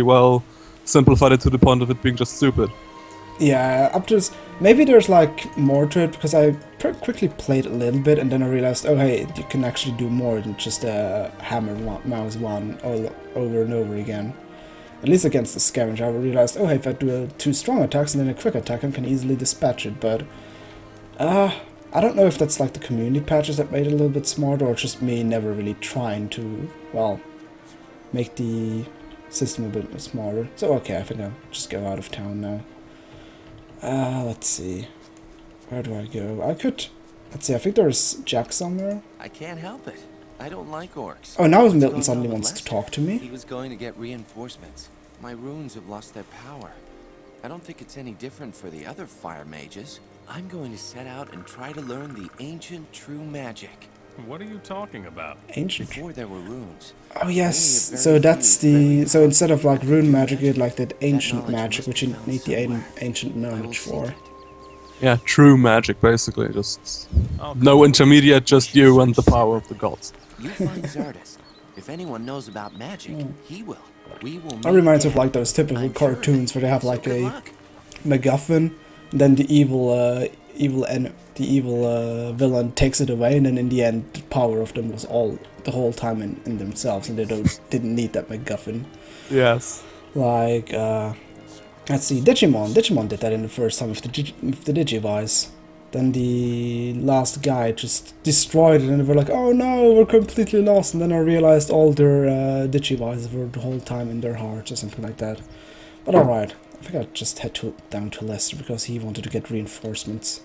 well simplified it to the point of it being just stupid. Yeah, up to maybe there's like more to it because I quickly played a little bit and then I realized, oh hey, you can actually do more than just hammer mouse one over and over again. At least against the scavenger, I realized, oh hey, if I do two strong attacks and then a quick attack, I can easily dispatch it. But I don't know if that's like the community patches that made it a little bit smarter, or just me never really trying to, well, make the system a bit smarter. So okay, I think I'll just go out of town now. Let's see. Where do I go? Let's see, I think there's Jack somewhere. I can't help it. I don't like orcs. Oh, now What's Milton going suddenly on with wants to Lester? talk to me. He was going to get reinforcements. My runes have lost their power. I don't think it's any different for the other fire mages. I'm going to set out and try to learn the ancient true magic. What are you talking about? Ancient. Before there were runes. Oh yes, so that's the, so instead of like rune magic, you had like that ancient magic, which you need the ancient knowledge for. Yeah, true magic, basically. Just no intermediate, just you and the power of the gods. You find Zardus. If anyone knows about magic, he will. We will. That reminds me of like those typical cartoons where they have like a MacGuffin, and then the evil villain takes it away, and then in the end, the power of them was all the whole time in themselves, and they didn't need that MacGuffin. Yes. Like let's see, Digimon did that in the first time with the Digivice. Then the last guy just destroyed it, and they were like, oh no, we're completely lost. And then I realized all their Digivices were the whole time in their hearts or something like that. But alright, I think I just head down to Lester because he wanted to get reinforcements.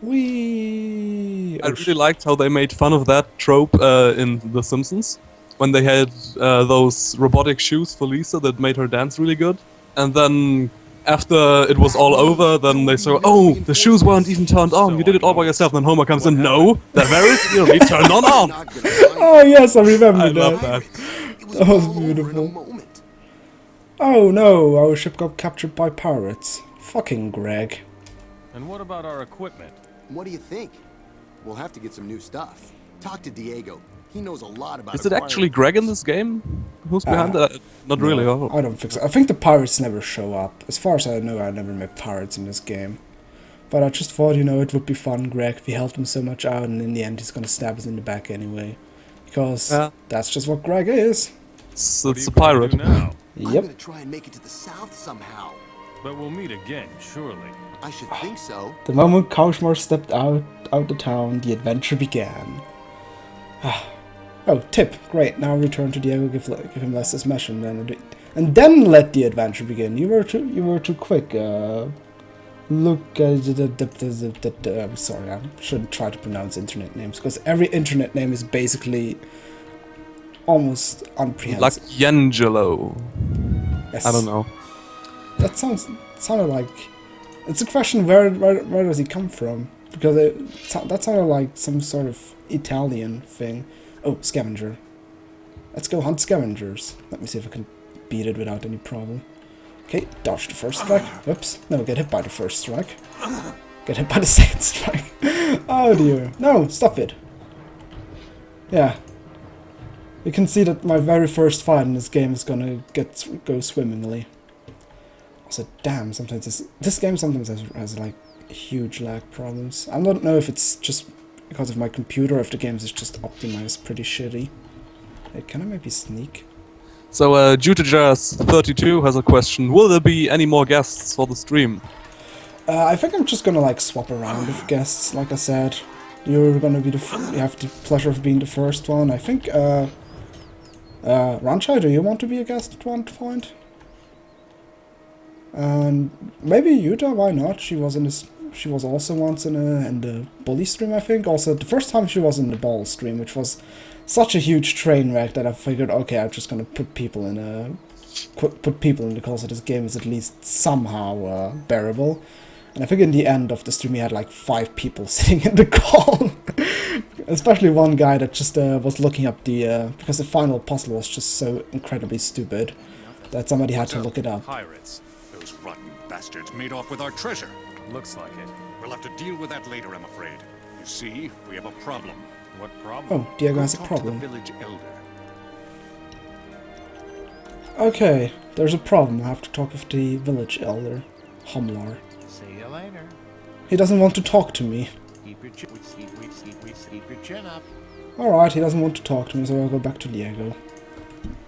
I really liked how they made fun of that trope in The Simpsons, when they had those robotic shoes for Lisa that made her dance really good. And then after it was all over, then they saw, oh, the shoes weren't even turned on, you did it all by yourself. And then Homer comes in, no, they're very clearly turned on. Oh yes, I remember I that. love that. That was beautiful. Oh no, our ship got captured by pirates. Fucking Greg. And what about our equipment? What do you think? We'll have to get some new stuff. Talk to Diego. He knows a lot about. Is it actually Greg in this game? Who's behind that? Not really. Oh. I don't think so. I think the pirates never show up. As far as I know, I never met pirates in this game. But I just thought, you know, it would be fun, Greg, if we helped him so much out, and in the end he's gonna stab us in the back anyway. Because that's just what Greg is. It's a pirate. Now? I'm Yep. gonna try and make it to the south somehow. But we'll meet again, surely. I should think so. The moment Kaushmar stepped out the town, the adventure began. Oh, tip. Great. Now return to Diego, give him Lester's mission, and then let the adventure begin. You were too quick. Look, I'm sorry, I shouldn't try to pronounce internet names, because every internet name is basically almost unprehensible. Like Yangelo. Yes. I don't know. That sounded like... It's a question, where does he come from? Because that sounded like some sort of Italian thing. Oh, scavenger. Let's go hunt scavengers. Let me see if I can beat it without any problem. Okay, dodge the first strike. Whoops. No, get hit by the first strike. Get hit by the second strike. Oh dear. No, stop it. Yeah. You can see that my very first fight in this game is gonna go swimmingly. Also, damn, sometimes this game sometimes has like huge lag problems. I don't know if it's just because of my computer or if the game is just optimized pretty shitty. Hey, can I maybe sneak? So, Jutejazz32 has a question. Will there be any more guests for the stream? I think I'm just gonna like swap around with guests, like I said. You're gonna be you have the pleasure of being the first one. I think, Rancha, do you want to be a guest at one point? And maybe Yuta, why not? She was also once in the bully stream, I think. Also, the first time she was in the ball stream, which was such a huge train wreck that I figured, okay, I'm just gonna put people in the course of this game is at least somehow bearable. And I think in the end of the stream we had like 5 people sitting in the call. Especially one guy that just was looking up because the final puzzle was just so incredibly stupid that somebody had to look it up. Pirates. Those rotten bastards made off with our treasure. Looks like it. We'll have to deal with that later, I'm afraid. You see, we have a problem. What problem? Oh, Diego has a Talk to the problem. village elder. Okay, there's a problem. I have to talk with the village elder, Humlar. See you later. He doesn't want to talk to me. Keep your chin up. Alright, he doesn't want to talk to me, so I'll go back to Diego.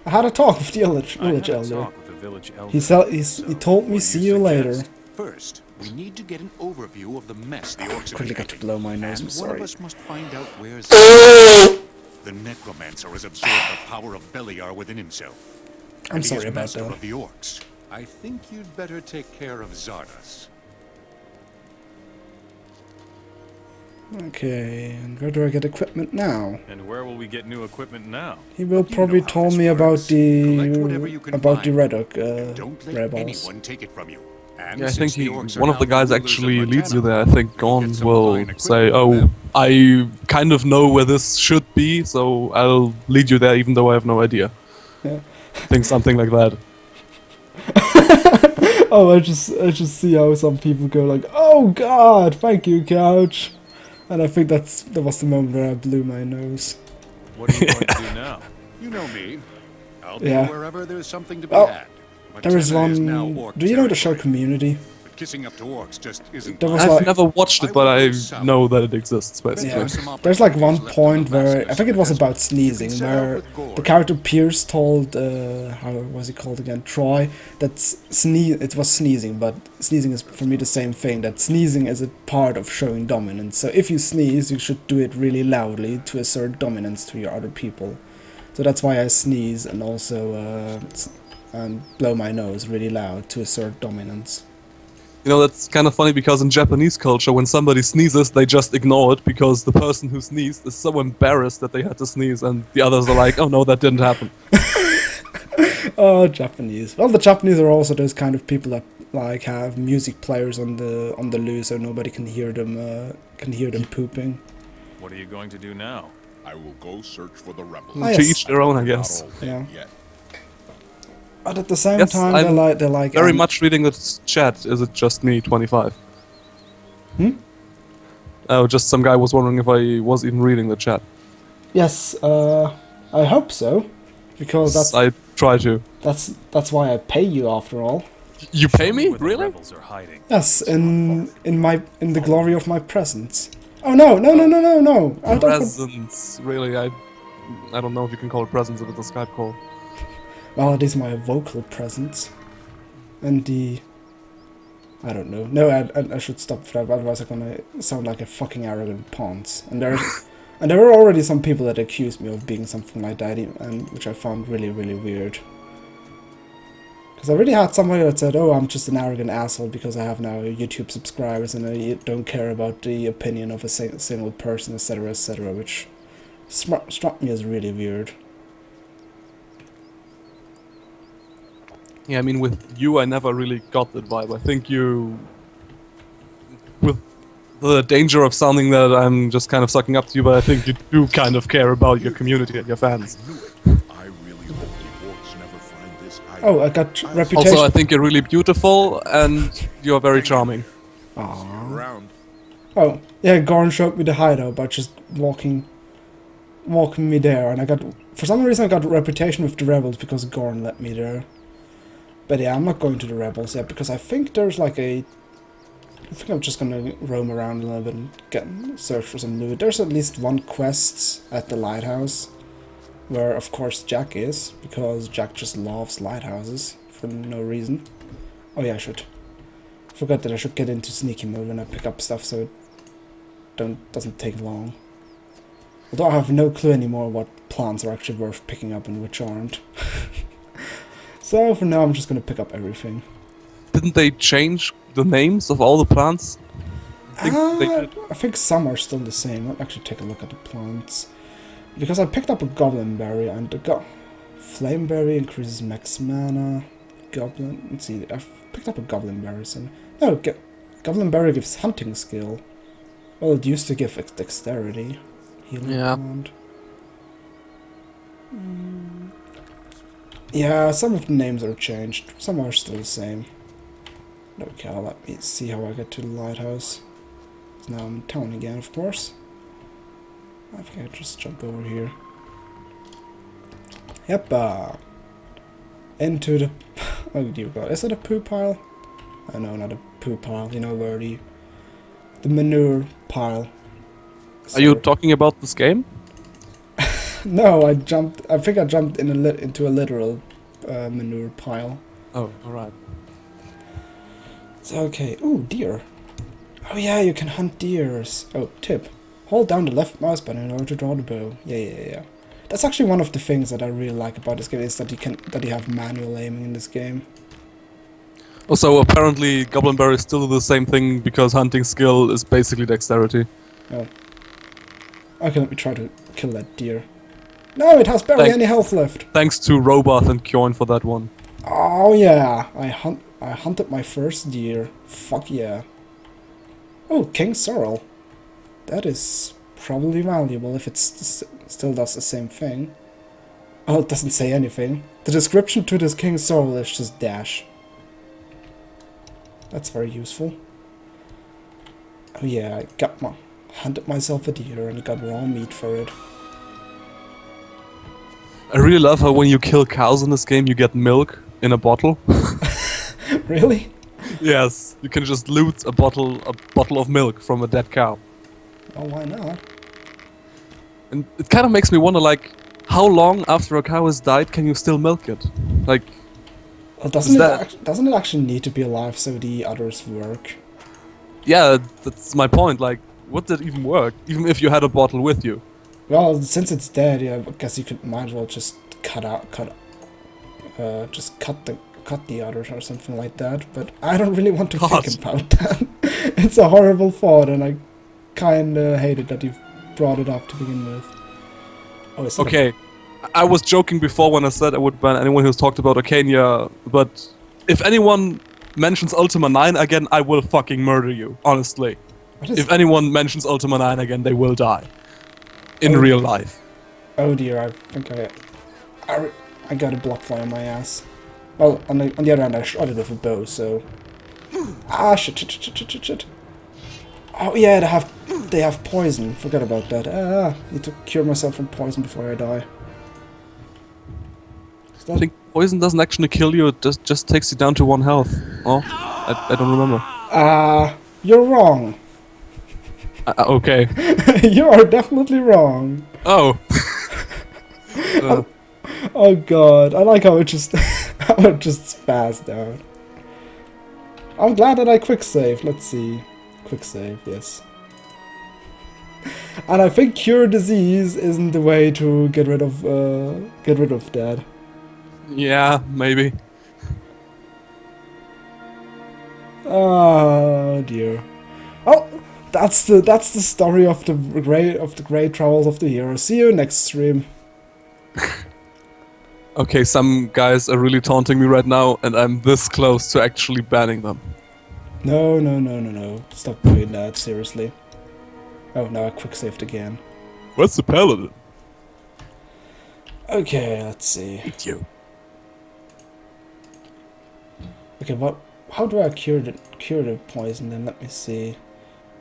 I had a talk with the village I had a elder. talk with the village elder. He told me what do see you you later. suggest? First, we need to get an overview of the mess the orcs have Quickly been got to making. blow my nose, And I'm one of sorry. us must find out where's the necromancer has absorbed the power of Beliar within himself. I'm And he sorry is about master that. of the orcs. I think you'd better take care of Zardas. Okay, and where do I get equipment now? And where will we get new equipment now? He will You probably know how tell this me works. Collect about whatever you can the find. Red Oak Don't let rebels. anyone take it from you. And Yeah, I since think the orcs are one of now the guys rulers of actually leads you Montana, there. I think you'll Gorn get some will fine say, equipment from "Oh, them." I kind of know where this should be, so I'll lead you there, even though I have no idea." Yeah. I think something like that. Oh, I just see how some people go like, "Oh God, thank you, couch," and I think that was the moment where I blew my nose. What are you going to do now? You know me. I'll be Yeah. wherever there's something to be Oh, had. There is Montana now one. orc Do you know the show territory, Community? but kissing up to orcs just isn't There my was I've like- never watched I it, but will I go south. know that it exists, basically. Yeah. some There's like one opportunities left point on the where vastness I think of it was the about desert. sneezing, You can set out where with Gord. the character Pierce told how was he called again? Troy, that it was sneezing, but sneezing is for me the same thing. That sneezing is a part of showing dominance. So if you sneeze, you should do it really loudly to assert dominance to your other people. So that's why I sneeze and also and blow my nose really loud to assert dominance. You know, that's kind of funny because in Japanese culture, when somebody sneezes, they just ignore it because the person who sneezed is so embarrassed that they had to sneeze, and the others are like, "Oh no, that didn't happen." Oh, Japanese. Well, the Japanese are also those kind of people that like have music players on the loose, so nobody can hear them pooping. What are you going to do now? I will go search for the rebels. Oh, To yes. each their own, I Not guess. all dead Yeah. yet. But at the same Yes, time, I'm they're like Very much reading the chat. Is it just me, 25? Oh, just some guy was wondering if I was even reading the chat. Yes, I hope so, because I try to. that's why I pay you after all. You pay me? Where the Really? rebels are hiding. Yes, in the glory of my presence. Oh no! I don't. Presents. Really, I don't know if you can call it presents if it's a Skype call. Well, it is my vocal presence, and I don't know. No, I should stop for that. Otherwise, I'm gonna sound like a fucking arrogant ponce. And there were already some people that accused me of being something like that, and which I found really, really weird. Because I really had somebody that said, "Oh, I'm just an arrogant asshole because I have now YouTube subscribers and I don't care about the opinion of a single person, etc., etc." Which struck me as really weird. Yeah, I mean, with you, I never really got that vibe. I think you, with the danger of sounding that I'm just kind of sucking up to you, but I think you do kind of care about your community and your fans. I really hope the orcs never find this island. Oh, I got reputation. Also, I think you're really beautiful and you're very charming. Around. Oh, yeah, Gorn showed me the hideout by just walking me there, and for some reason I got a reputation with the rebels because Gorn let me there. But yeah, I'm not going to the rebels yet because I think there's like I think I'm just gonna roam around a little bit and search for some loot. There's at least one quest at the lighthouse, where of course Jack is, because Jack just loves lighthouses for no reason. Oh yeah, I forgot that I should get into sneaky mode when I pick up stuff so it doesn't take long. Although I have no clue anymore what plants are actually worth picking up and which aren't. So for now I'm just gonna pick up everything. Didn't they change the names of all the plants? I think they did. I think some are still the same. I'll actually take a look at the plants. Because I picked up a goblin berry and the flame berry increases max mana. Goblin, let's see, I've picked up a goblin berry. So no, goblin berry gives hunting skill. Well, it used to give dexterity. Healing Yeah. command. Yeah, some of the names are changed. Some are still the same. Okay, let me see how I get to the lighthouse. Now I'm in town again, of course. I think I just jump over here. Yep, into the... Oh dear god, is it a poo pile? Oh no, not a poo pile, you know where the manure pile. Are you talking about this game? No, I think I jumped into a literal manure pile. Oh, alright. So, okay. Ooh, deer. Oh yeah, you can hunt deers. Oh, tip. Hold down the left mouse button in order to draw the bow. Yeah. That's actually one of the things that I really like about this game, is that you have manual aiming in this game. Also, apparently Goblin Berries still do the same thing because hunting skill is basically dexterity. Oh. Okay, let me try to kill that deer. No, it has barely any health left. Thanks to Robath and Kjorn for that one. Oh yeah, I hunted my first deer. Fuck yeah. Oh, King Sorrel. That is probably valuable if it still does the same thing. Oh, it doesn't say anything. The description to this King Sorrel is just dash. That's very useful. Oh yeah, hunted myself a deer and got raw meat for it. I really love how when you kill cows in this game, you get milk in a bottle. Really? Yes, you can just loot a bottle of milk from a dead cow. Oh, why not? And it kind of makes me wonder, like, how long after a cow has died can you still milk it? Like, well, doesn't it actually need to be alive so the others work? yeah, that's my point. Like, would that even work? Even if you had a bottle with you? Well, since it's dead, yeah, I guess might as well just cut the others or something like that. But I don't really want to think about that. It's a horrible thought, and I kinda hated that you've brought it up to begin with. Oh, it's okay. I was joking before when I said I would ban anyone who's talked about Arcania, but if anyone mentions Ultima 9 again, I will fucking murder you, honestly. If anyone mentions Ultima 9 again, they will die. In real life. Oh dear, I think I got a blockfly on my ass. Well, on the other hand, I shot it with a bow, so... Ah, shit. Oh yeah, they have poison. Forgot about that. Need to cure myself from poison before I die. I think poison doesn't actually kill you, it just takes you down to 1 health. Oh, I don't remember. You're wrong. Okay. You are definitely wrong. Oh. Oh god, I like how it just spazzed out. I'm glad that I quick saved. Let's see. Quick save, yes. And I think cure disease isn't the way to get rid of that. Yeah, maybe. Oh dear. Oh, that's the story of the great travels of the hero. See you next stream. Okay, some guys are really taunting me right now, and I'm this close to actually banning them. No. Stop doing that, seriously. Oh, now I quick saved again. What's the paladin? Okay, let's see. Eat you. Okay, how do I cure the poison then? Let me see.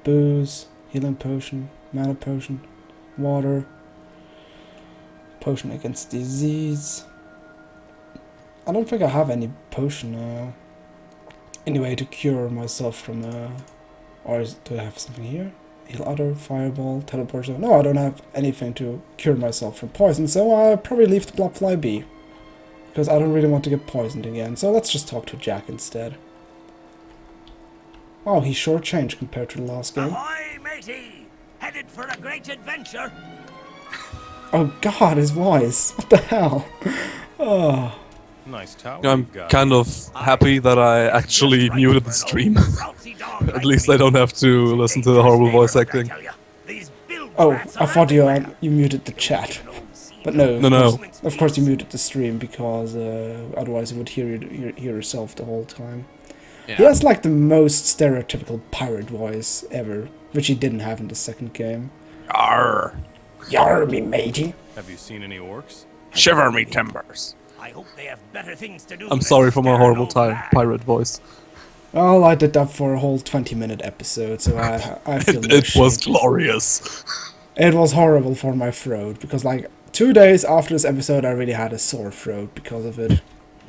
Booze, healing potion, mana potion, water, potion against disease. I don't think I have any potion anyway to cure myself from or do I have something here? Heal other, fireball, teleport. No, I don't have anything to cure myself from poison, so I'll probably leave the blobfly be. Because I don't really want to get poisoned again, so let's just talk to Jack instead. Oh, he sure changed compared to the last game. Ahoy, matey! Headed for a great adventure! Oh god, his voice! What the hell? Oh. Nice tower. I'm kind of happy that I actually muted the stream. At least I don't have to listen to the horrible voice acting. Oh, I thought you muted the chat. But no. Of course you muted the stream because otherwise you would hear yourself the whole time. Yeah. He has like the most stereotypical pirate voice ever, which he didn't have in the second game. Yarr! Yarr, me matey! Have you seen any orcs? Shiver me timbers! I hope they have better things to do. I'm sorry for my horrible pirate voice. Well, I did that for a whole 20-minute episode, so I feel no It was glorious. It was horrible for my throat, because like 2 days after this episode I really had a sore throat because of it.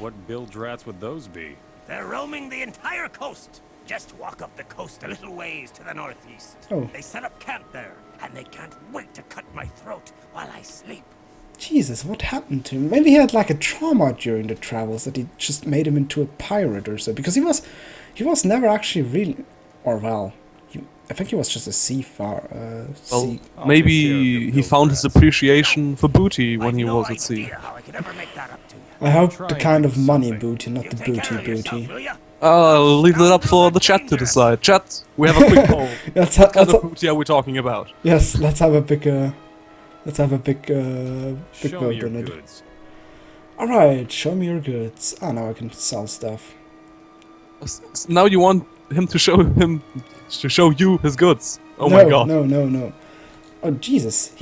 What bilge rats would those be? They're roaming the entire coast. Just walk up the coast a little ways to the northeast. Oh. They set up camp there, and they can't wait to cut my throat while I sleep. Jesus, what happened to him? Maybe he had like a trauma during the travels that he just made him into a pirate or so. Because he was never actually really, or well, I think he was just a seafarer. Well, maybe he found his appreciation for booty when he was at sea. How I could ever make that up to you. I hope the Try kind of and money something. booty, not the Take booty care of yourself, booty. will ya? I'll leave that up for the chat to decide. Chat, we have a quick poll. Let's What kind of booty are we talking about? yes, let's have a big big Show me vote your on it. goods. Alright, show me your goods. Ah, now I can sell stuff. Now you want him to show you his goods. Oh no, my god. No. Oh, Jesus.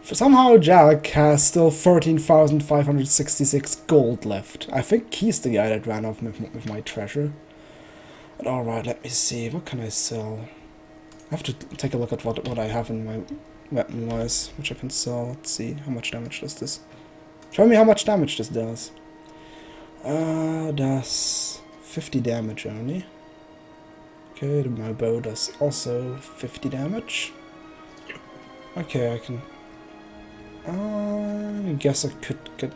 Somehow Jack has still 13,566 gold left. I think he's the guy that ran off with my treasure. But alright, let me see. What can I sell? I have to take a look at what I have in my weapon-wise, which I can sell. Let's see. How much damage does this? Show me how much damage this does. Does 50 damage only. Okay, my bow does also 50 damage. Okay, I can... I guess I could get...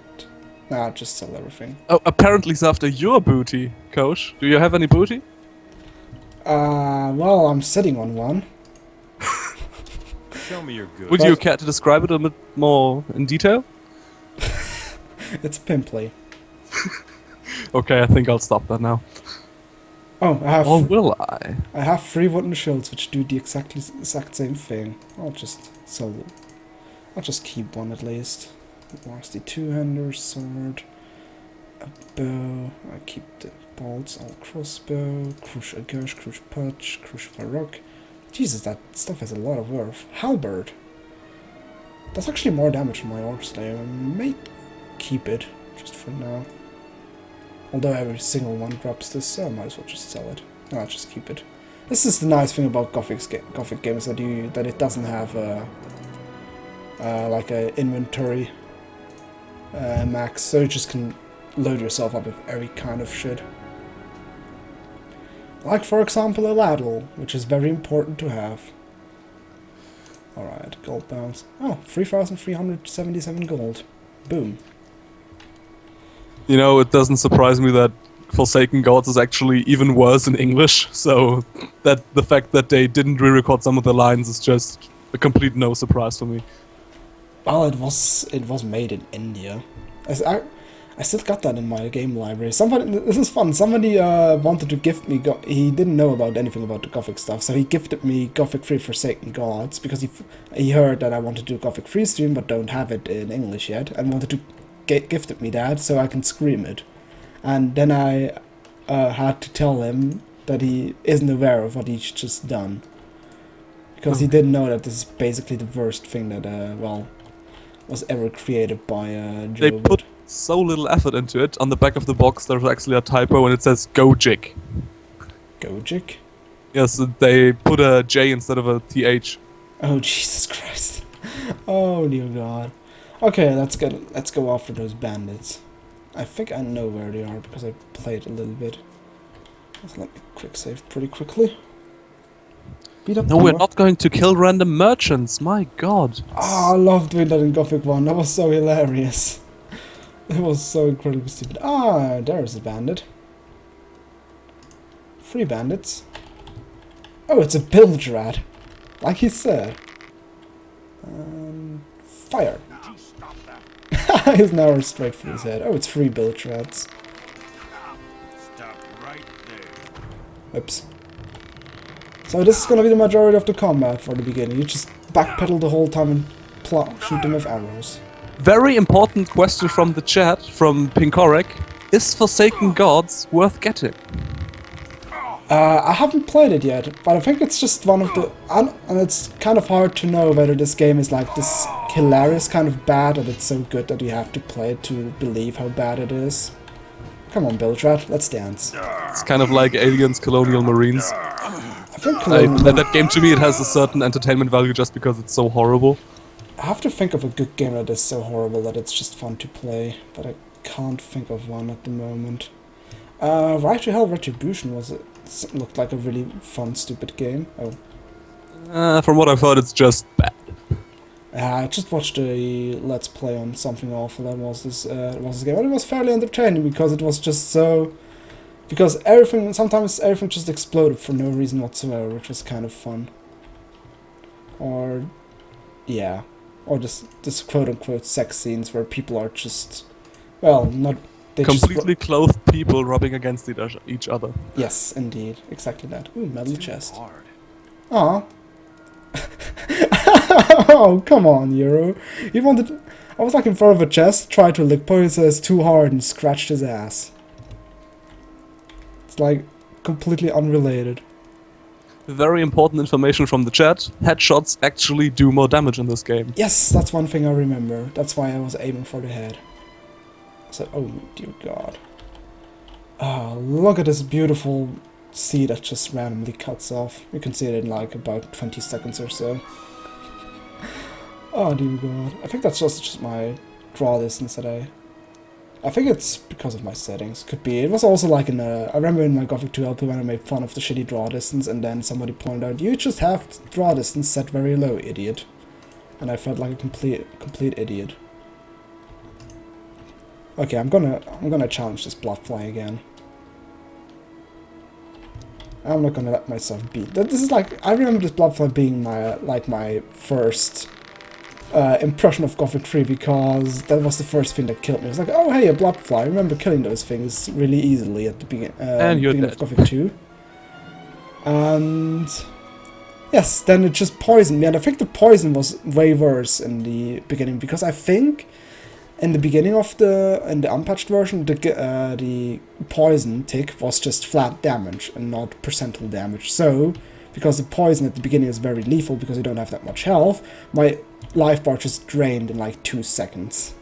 Nah, just sell everything. Oh, apparently it's after your booty, Coach. Do you have any booty? Well, I'm sitting on one. Show me your goods. Would you care to describe it a bit more in detail? It's pimply. Okay, I think I'll stop that now. Oh, Or will I? I have 3 wooden shields which do the exact same thing. I'll just keep one at least. Rusty two-hander, sword, a bow. I keep the bolts, all crossbow, crush a gash, crush punch, crush varrock. Jesus, that stuff has a lot of worth. Halberd. That's actually more damage from my orc slayer. I may keep it just for now. Although every single one drops this, so I might as well just sell it. No, I'll just keep it. This is the nice thing about Gothic games, that it doesn't have like a inventory max, so you just can load yourself up with every kind of shit. Like for example a ladle, which is very important to have. Alright, gold bounce. Oh, 3,377 gold. Boom. You know, it doesn't surprise me that Forsaken Gods is actually even worse in English, so that the fact that they didn't re-record some of the lines is just a complete no surprise for me. Well, it was made in India. I still got that in my game library. This is fun. Somebody wanted to gift me. He didn't know about anything about the Gothic stuff, so he gifted me Gothic 3 Forsaken Gods because he heard that I wanted to do Gothic 3 stream but don't have it in English yet, and wanted to gifted me that so I can scream it. And then I had to tell him that he isn't aware of what he's just done, because he didn't know that this is basically the worst thing that was ever created by Joe. They put so little effort into it. On the back of the box there's actually a typo and it says Gojik. Gojik? Yes, they put a J instead of a TH. Oh Jesus Christ. Oh dear God. Okay, let's go after those bandits. I think I know where they are because I played a little bit. Let's let me quick save pretty quickly. Beat up No, we're not going to kill random merchants, my god. Ah, I love doing that in Gothic 1, that was so hilarious. It was so incredibly stupid. Ah, there's a bandit. 3 bandits. Oh, it's a bilge rat. Like he said. Fire. His arrow straight for his head. Oh, it's 3 bilge rats. Stop right there. Oops. So this is gonna be the majority of the combat for the beginning. You just backpedal the whole time and shoot them with arrows. Very important question from the chat, from Pinkorek. Is Forsaken Gods worth getting? I haven't played it yet, but I think it's just one of the... and it's kind of hard to know whether this game is like this hilarious kind of bad, or it's so good that you have to play it to believe how bad it is. Come on, Bilgerat, let's dance. It's kind of like Aliens, Colonial Marines. I think Colonial... that game to me, it has a certain entertainment value just because it's so horrible. I have to think of a good game that is so horrible that it's just fun to play, but I can't think of one at the moment. Right to Hell Retribution looked like a really fun, stupid game. Oh. From what I've heard, it's just bad. I just watched a Let's Play on Something Awful. That was this game, and it was fairly entertaining because it was just so. Because sometimes everything just exploded for no reason whatsoever, which was kind of fun. Or, yeah, or just quote unquote sex scenes where people are just, well, not. They completely clothed people rubbing against each other. Yes, indeed, exactly that. Ooh, metal chest. Hard. Aw. Oh, come on, Euro. He wanted. I was like in front of a chest, tried to lick points, says too hard, and scratched his ass. It's like completely unrelated. Very important information from the chat. Headshots actually do more damage in this game. Yes, that's one thing I remember. That's why I was aiming for the head. So, oh dear God. Ah, look at this beautiful sea that just randomly cuts off. You can see it in like about 20 seconds or so. Oh dear God. I think that's just my draw distance that I think it's because of my settings. Could be. It was also like I remember in my Gothic 2 LP when I made fun of the shitty draw distance, and then somebody pointed out, you just have draw distance set very low, idiot. And I felt like a complete idiot. Okay, I'm gonna challenge this bloodfly again. I'm not gonna let myself beat. This is like, I remember this bloodfly being my first impression of Gothic 3, because that was the first thing that killed me. It was like, oh hey, a bloodfly. I remember killing those things really easily at the beginning of Gothic 2. And yes, then it just poisoned me, and I think the poison was way worse in the beginning, because I think in the beginning of the unpatched version, the poison tick was just flat damage and not percentile damage. So, because the poison at the beginning is very lethal because you don't have that much health, my life bar just drained in like 2 seconds.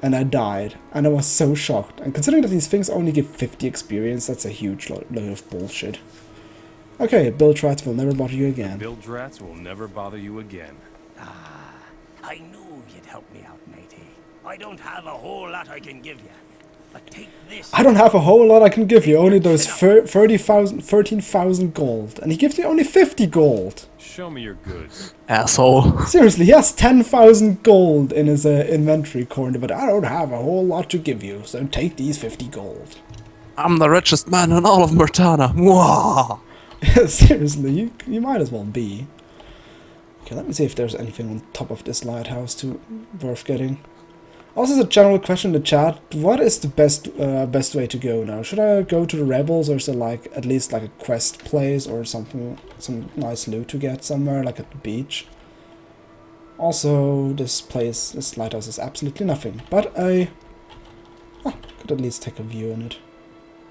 And I died. And I was so shocked. And considering that these things only give 50 experience, that's a huge load of bullshit. Okay, Bilge Rats will never bother you again. Bilge Rats will never bother you again. Ah, I knew you'd help me out, matey. I don't have a whole lot I can give you. But take this. I don't have a whole lot I can give you, only those 13,000 gold. And he gives you only 50 gold. Show me your goods. Asshole. Seriously, he has 10,000 gold in his inventory corner, but I don't have a whole lot to give you, so take these 50 gold. I'm the richest man in all of Murtana. Mwah! Seriously, you might as well be. Okay, let me see if there's anything on top of this lighthouse worth getting. Also, as a general question in the chat, what is the best way to go now? Should I go to the rebels, or is there like at least like a quest place or something, some nice loot to get somewhere, like at the beach? Also, this lighthouse is absolutely nothing, but I could at least take a view on it.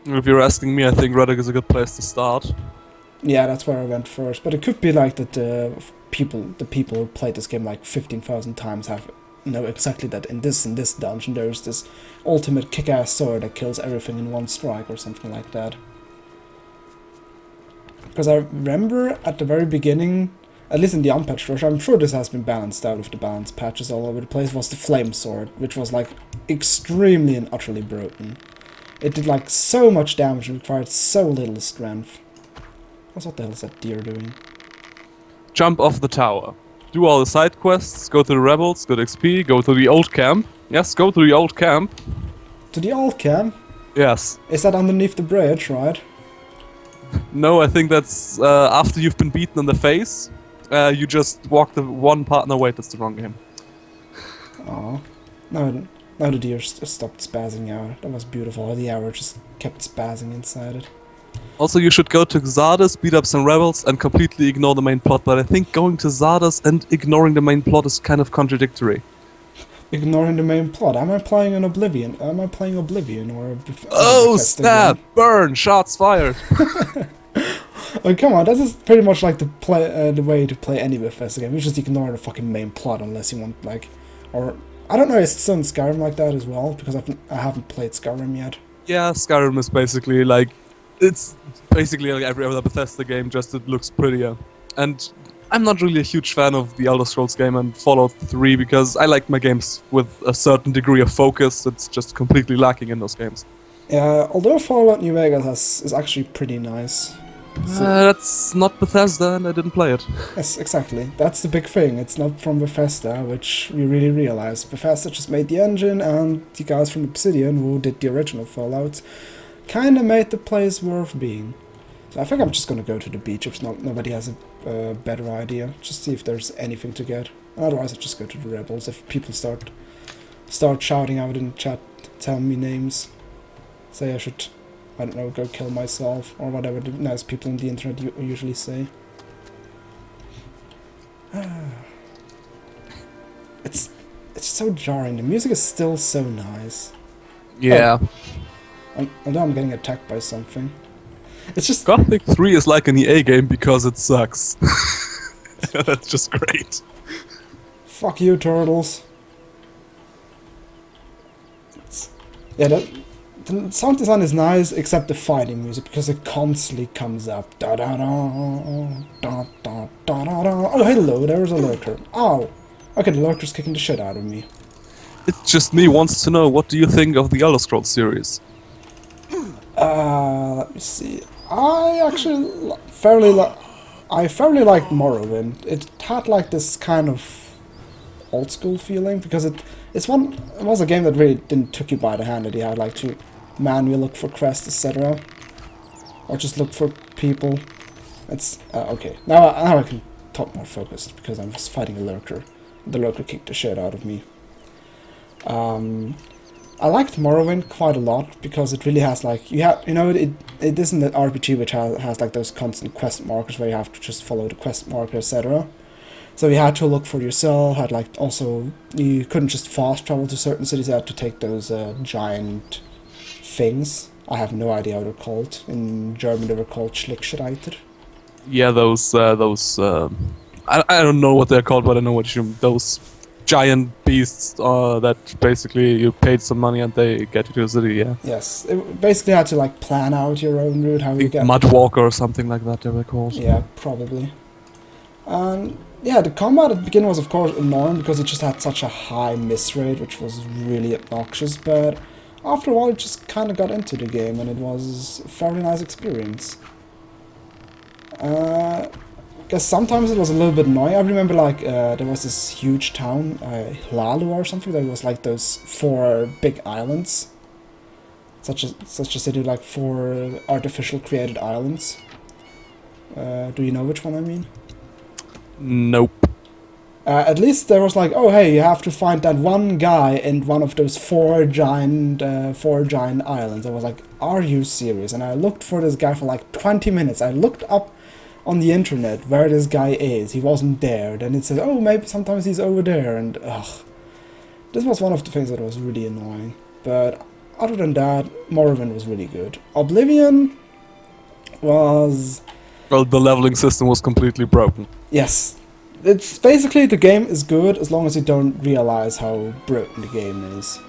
If you're asking me, I think Reddick is a good place to start. Yeah, that's where I went first, but it could be like that the people who played this game like 15,000 times know exactly that in this dungeon there's this ultimate kick-ass sword that kills everything in one strike or something like that. Because I remember at the very beginning, at least in the unpatched version, I'm sure this has been balanced out with the balance patches all over the place, was the flame sword, which was like extremely and utterly broken. It did like so much damage and required so little strength. What the hell is that deer doing? Jump off the tower. Do all the side quests, go to the rebels, good XP, go to the old camp. Yes, go to the old camp. To the old camp? Yes. Is that underneath the bridge, right? No, I think that's after you've been beaten in the face. You just walk the one partner. Wait, that's the wrong game. Aw. Now the deer stopped spazzing out. That was beautiful. The arrow just kept spazzing inside it. Also, you should go to Xardas, beat up some rebels, and completely ignore the main plot, but I think going to Xardas and ignoring the main plot is kind of contradictory. Ignoring the main plot? Am I playing Oblivion? Or oh, snap! Burn! Shots fired! Oh, come on, this is pretty much like the way to play any Bethesda game. You just ignore the fucking main plot unless you want, like... Or, I don't know, is it still in Skyrim like that as well? Because I haven't played Skyrim yet. Yeah, Skyrim is basically like... It's basically like every other Bethesda game, just it looks prettier. And I'm not really a huge fan of the Elder Scrolls game and Fallout 3 because I like my games with a certain degree of focus. It's just completely lacking in those games. Yeah, although Fallout New Vegas is actually pretty nice. That's not Bethesda, and I didn't play it. Yes, exactly. That's the big thing. It's not from Bethesda, which we really realize. Bethesda just made the engine, and the guys from Obsidian, who did the original Fallouts, kind of made the place worth being. So I think I'm just gonna go to the beach if nobody has a better idea. Just see if there's anything to get. Otherwise, I'll just go to the Rebels if people start shouting out in chat, telling me names. Say I should, I don't know, go kill myself, or whatever the nice people on the internet usually say. It's so jarring. The music is still so nice. Yeah. Although I'm getting attacked by something. It's just... Gothic 3 is like an EA game because it sucks. That's just great. Fuck you, turtles. Yeah, the sound design is nice, except the fighting music, because it constantly comes up. Da da da da da da da da. Oh, hello, there was a lurker. Ow! Okay, the lurker's kicking the shit out of me. It's just me wants to know, what do you think of the Elder Scrolls series? Let me see. I actually fairly liked Morrowind. It had like this kind of old school feeling because it was a game that really didn't took you by the hand. That you had like to manually look for quests, etc., or just look for people. It's okay. Now I can talk more focused because I'm just fighting a lurker. The lurker kicked the shit out of me. I liked Morrowind quite a lot because it really has like it isn't an RPG which has like those constant quest markers where you have to just follow the quest marker, etc. So you had to look for yourself. Had like also you couldn't just fast travel to certain cities. You had to take those giant things. I have no idea how they're called. In German they were called Schlickschreiter. Yeah, those I don't know what they're called, but I know what you mean. Those giant beasts that basically you paid some money and they get you to the city, yeah. Yes, it basically had to like plan out your own route, how you get... Mudwalker or something like that they were called. Yeah, probably. Yeah, the combat at the beginning was of course annoying because it just had such a high miss rate, which was really obnoxious, but after a while it just kind of got into the game and it was a fairly nice experience. Guess sometimes it was a little bit annoying. I remember like there was this huge town, Hlalu or something, that was like those 4 big islands. Such a city, like 4 artificial created islands. Do you know which one I mean? Nope. At least there was like, oh hey, you have to find that one guy in one of those 4 giant islands. I was like, are you serious? And I looked for this guy for like 20 minutes. I looked up on the internet where this guy is. He wasn't there. Then it said, oh, maybe sometimes he's over there, and ugh. This was one of the things that was really annoying. But other than that, Morrowind was really good. Oblivion was... Well, the leveling system was completely broken. Yes. It's basically the game is good as long as you don't realize how broken the game is.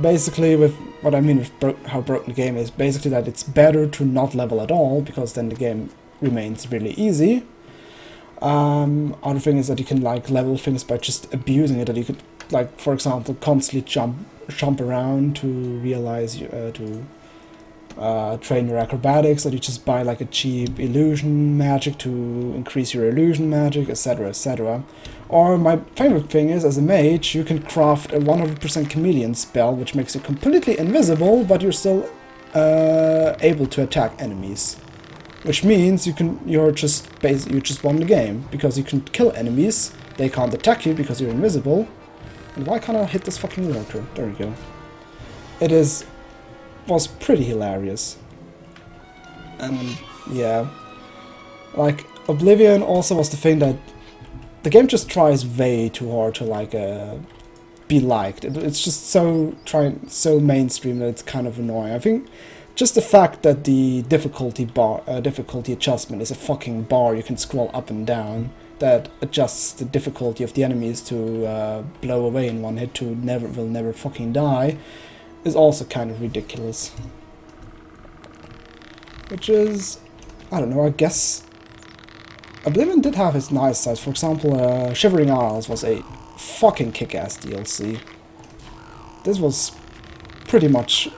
Basically, with what I mean with how broken the game is, basically that it's better to not level at all, because then the game remains really easy. Other thing is that you can like level things by just abusing it, that you could like, for example, constantly jump around to realize to train your acrobatics, that you just buy like a cheap illusion magic to increase your illusion magic, etc., etc. Or my favorite thing is, as a mage, you can craft a 100% chameleon spell, which makes you completely invisible, but you're still able to attack enemies. Which means you just won the game, because you can kill enemies, they can't attack you because you're invisible. And why can't I hit this fucking lurker? There we go. It was pretty hilarious. And yeah, like Oblivion also was the thing that the game just tries way too hard to like be liked. It's just so mainstream that it's kind of annoying. I think just the fact that the difficulty adjustment is a fucking bar you can scroll up and down that adjusts the difficulty of the enemies to blow away in one hit to will never fucking die is also kind of ridiculous. Which is, I don't know, I guess Oblivion did have its nice sides. For example, Shivering Isles was a fucking kick-ass DLC. This was pretty much